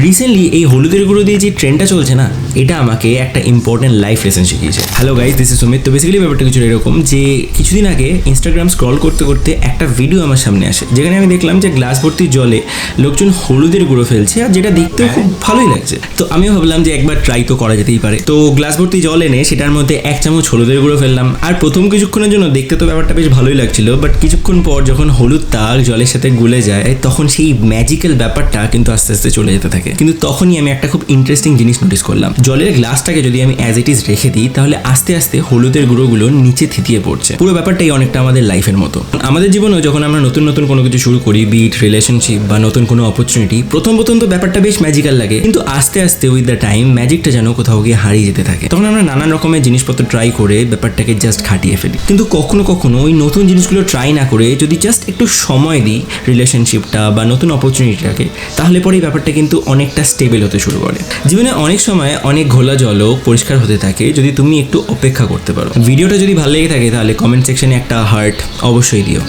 Recently এই হলুদের গুঁড়ো দিয়ে যে ট্রেন্ডটা চলছে না, এটা আমাকে একটা ইম্পর্টেন্ট লাইফ লেসন শিখিয়েছে। Hello guys, this is Sumit. তো বেসিক্যালি ব্যাপারটা কিছু এরকম যে কিছুদিন আগে ইনস্টাগ্রাম স্ক্রল করতে করতে একটা ভিডিও আমার সামনে আসে, যেখানে আমি দেখলাম যে গ্লাস ভর্তি জলে লোকজন হলুদের গুঁড়ো ফেলছে, আর যেটা দেখতেও খুব ভালোই লাগছে। তো আমিও ভাবলাম যে একবার ট্রাই তো করা যেতেই পারে। তো গ্লাস ভর্তি জল এনে সেটার মধ্যে 1 চামচ হলুদের গুঁড়ো ফেললাম। আর প্রথম কিছুক্ষণের জন্য দেখতে তো ব্যাপারটা বেশ ভালোই লাগছিল, বাট কিছুক্ষণ পর যখন হলুদটা জলের সাথে গুলে যায়, তখন সেই ম্যাজিক্যাল ব্যাপারটা কিন্তু আস্তে আস্তে চলে যেতে থাকে। কিন্তু তখনই আমি একটা খুব ইন্টারেস্টিং জিনিস নোটিস করলাম। জলের গ্লাসটাকে যদি আমি অ্যাজ ইট ইজ রেখে দিই, তাহলে আস্তে আস্তে হলুদের গুঁড়োগুলো নিচে থিতিয়ে পড়ছে। পুরো ব্যাপারটাই অনেকটা আমাদের লাইফের মতো। আমাদের জীবনেও যখন আমরা নতুন নতুন কোনো কিছু শুরু করি, বিট রিলেশনশিপ বা নতুন কোনো অপরচুনিটি, প্রথম তো ব্যাপারটা বেশ ম্যাজিক্যাল লাগে, কিন্তু আস্তে আস্তে উইথ দ্য টাইম ম্যাজিকটা যেন কোথাও গিয়ে হারিয়ে যেতে থাকে। তখন আমরা নানান রকমের জিনিসপত্র ট্রাই করে ব্যাপারটাকে জাস্ট খাটিয়ে ফেলি। কিন্তু কখনো কখনো ওই নতুন জিনিসগুলো ট্রাই না করে যদি জাস্ট একটু সময় দিই রিলেশনশিপটা বা নতুন অপরচুনিটিটাকে, তাহলে পরে এই ব্যাপারটা কিন্তু অনেকটা স্টেবল হতে শুরু করে। জীবনে অনেক সময় অনেক ঘোলা জলও পরিষ্কার হতে থাকে যদি তুমি একটু অপেক্ষা করতে পারো। ভিডিওটা যদি ভালো লেগে থাকে তাহলে কমেন্ট সেকশনে একটা হার্ট অবশ্যই দিও।